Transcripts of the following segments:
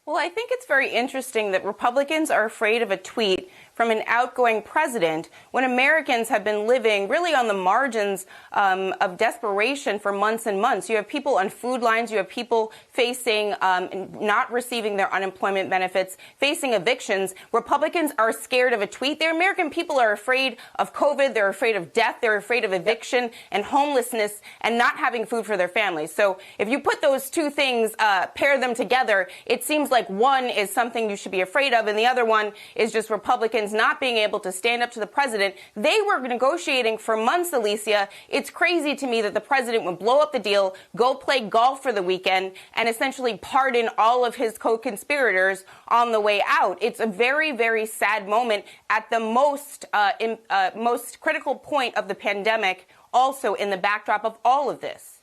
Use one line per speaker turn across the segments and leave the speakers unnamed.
Well, I think it's very interesting that Republicans are afraid of a tweet from an outgoing president when Americans have been living really on the margins of desperation for months and months. You have people on food lines. You have people facing not receiving their unemployment benefits, facing evictions. Republicans are scared of a tweet. The American people are afraid of COVID. They're afraid of death. They're afraid of eviction and homelessness and not having food for their families. So if you put those two things, pair them together, it seems like one is something you should be afraid of, and the other one is just Republicans not being able to stand up to the president. They were negotiating for months, Alicia. It's crazy to me that the president would blow up the deal, go play golf for the weekend, and essentially pardon all of his co-conspirators on the way out. It's a very, very sad moment at the most critical point of the pandemic, also in the backdrop of all of this.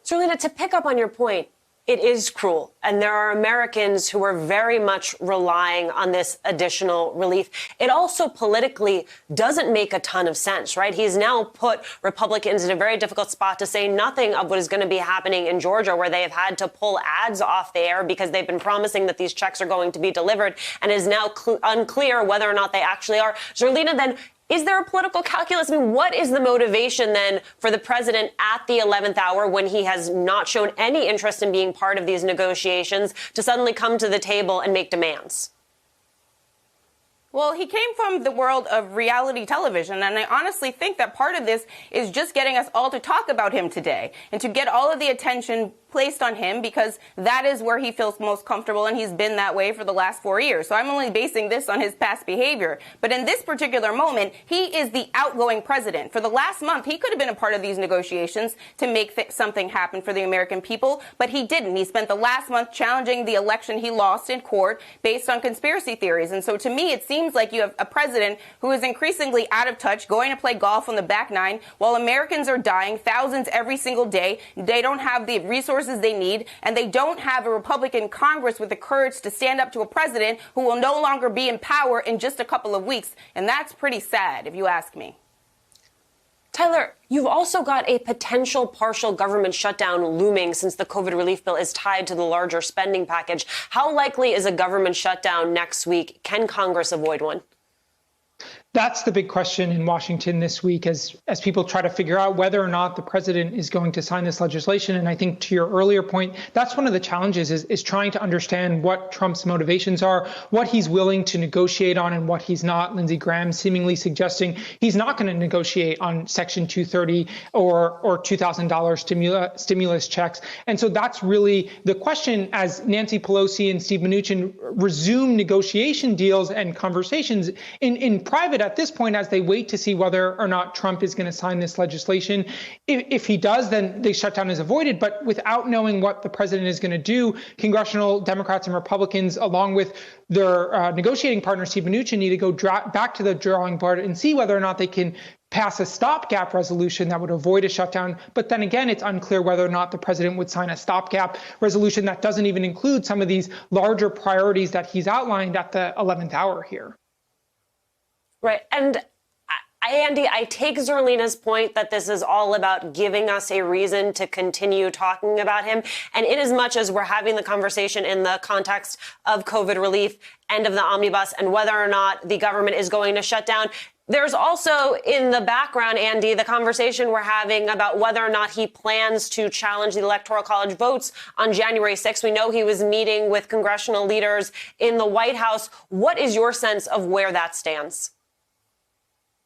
Zerlina, to pick up on your point, it is cruel, and there are Americans who are very much relying on this additional relief. It also politically doesn't make a ton of sense, right? He's now put Republicans in a very difficult spot, to say nothing of what is going to be happening in Georgia, where they have had to pull ads off the air because they've been promising that these checks are going to be delivered, and it is now unclear whether or not they actually are. Zerlina, then, is there a political calculus? I mean, what is the motivation then for the president at the 11th hour, when he has not shown any interest in being part of these negotiations, to suddenly come to the table and make demands?
Well, he came from the world of reality television, and I honestly think that part of this is just getting us all to talk about him today and to get all of the attention placed on him, because that is where he feels most comfortable, and he's been that way for the last 4 years. So I'm only basing this on his past behavior. But in this particular moment, he is the outgoing president. For the last month, he could have been a part of these negotiations to make something happen for the American people, but he didn't. He spent the last month challenging the election he lost in court based on conspiracy theories. And so to me, it seems like you have a president who is increasingly out of touch, going to play golf on the back nine, while Americans are dying, thousands every single day. They don't have the resources they need, and they don't have a Republican Congress with the courage to stand up to a president who will no longer be in power in just a couple of weeks. And that's pretty sad, if you ask me.
Tyler, you've also got a potential partial government shutdown looming, since the COVID relief bill is tied to the larger spending package. How likely is a government shutdown next week? Can Congress avoid one?
That's the big question in Washington this week, as people try to figure out whether or not the president is going to sign this legislation. And I think, to your earlier point, that's one of the challenges, is trying to understand what Trump's motivations are, what he's willing to negotiate on and what he's not. Lindsey Graham seemingly suggesting he's not going to negotiate on Section 230 or $2,000 stimulus checks. And so that's really the question, as Nancy Pelosi and Steve Mnuchin resume negotiation deals and conversations in private at this point, as they wait to see whether or not Trump is going to sign this legislation. If he does, then the shutdown is avoided. But without knowing what the president is going to do, congressional Democrats and Republicans, along with their negotiating partner, Steve Mnuchin, need to go back to the drawing board and see whether or not they can pass a stopgap resolution that would avoid a shutdown. But then again, it's unclear whether or not the president would sign a stopgap resolution that doesn't even include some of these larger priorities that he's outlined at the 11th hour here.
Right. And Andy, I take Zerlina's point that this is all about giving us a reason to continue talking about him. And in as much as we're having the conversation in the context of COVID relief, end of the omnibus, and whether or not the government is going to shut down, there's also in the background, Andy, the conversation we're having about whether or not he plans to challenge the Electoral College votes on January 6th. We know he was meeting with congressional leaders in the White House. What is your sense of where that stands?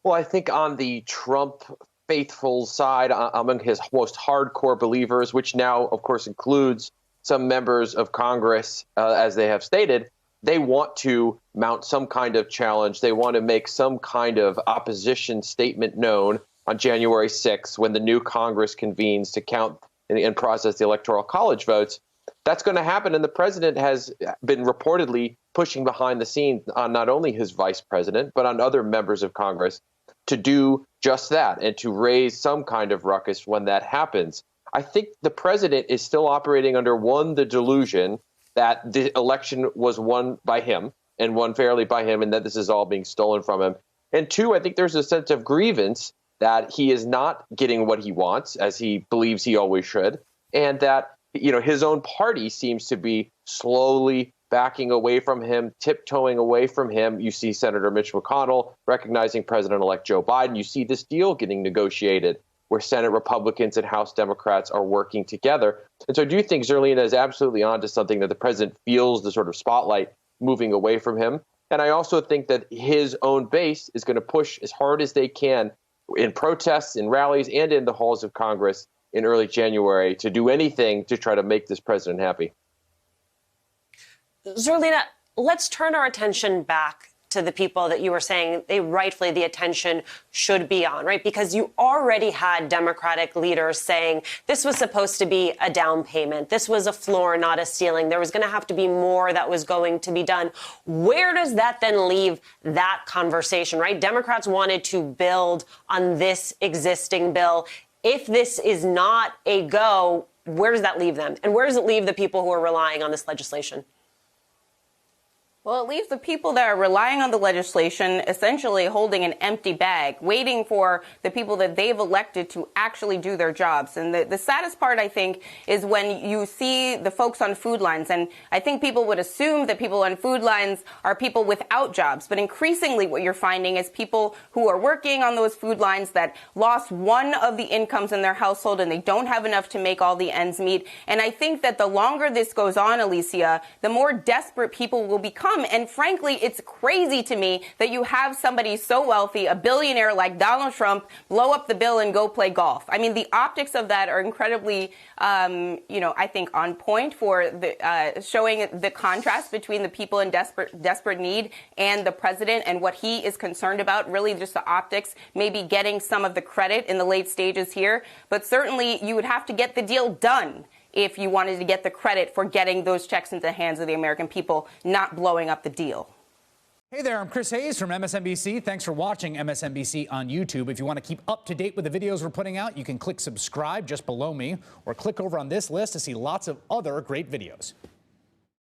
Well, I think on the Trump faithful side, among his most hardcore believers, which now, of course, includes some members of Congress, as they have stated, they want to mount some kind of challenge. They want to make some kind of opposition statement known on January 6th, when the new Congress convenes to count and process the Electoral College votes. That's going to happen. And the president has been reportedly pushing behind the scenes on not only his vice president, but on other members of Congress to do just that and to raise some kind of ruckus when that happens. I think the president is still operating under, one, the delusion that the election was won by him and won fairly by him, and that this is all being stolen from him. And two, I think there's a sense of grievance that he is not getting what he wants, as he believes he always should, and that his own party seems to be slowly backing away from him, tiptoeing away from him. You see Senator Mitch McConnell recognizing President-elect Joe Biden. You see this deal getting negotiated where Senate Republicans and House Democrats are working together. And so I do think Zerlina is absolutely onto something, that the president feels the sort of spotlight moving away from him. And I also think that his own base is going to push as hard as they can in protests, in rallies, and in the halls of Congress in early January to do anything to try to make this president happy.
Zerlina, let's turn our attention back to the people that you were saying rightfully the attention should be on, right? Because you already had Democratic leaders saying this was supposed to be a down payment. This was a floor, not a ceiling. There was going to have to be more that was going to be done. Where does that then leave that conversation, right? Democrats wanted to build on this existing bill. If this is not a go, where does that leave them? And where does it leave the people who are relying on this legislation?
Well, it leaves the people that are relying on the legislation essentially holding an empty bag, waiting for the people that they've elected to actually do their jobs. And the saddest part, I think, is when you see the folks on food lines. And I think people would assume that people on food lines are people without jobs. But increasingly what you're finding is people who are working on those food lines that lost one of the incomes in their household and they don't have enough to make all the ends meet. And I think that the longer this goes on, Alicia, the more desperate people will become. And frankly, it's crazy to me that you have somebody so wealthy, a billionaire like Donald Trump, blow up the bill and go play golf. I mean, the optics of that are incredibly, I think on point for the, showing the contrast between the people in desperate need and the president and what he is concerned about. Really just the optics, maybe getting some of the credit in the late stages here. But certainly you would have to get the deal done if you wanted to get the credit for getting those checks into the hands of the American people, not blowing up the deal.
Hey there, I'm Chris Hayes from MSNBC. Thanks for watching MSNBC on YouTube. If you want to keep up to date with the videos we're putting out, you can click subscribe just below me or click over on this list to see lots of other great videos.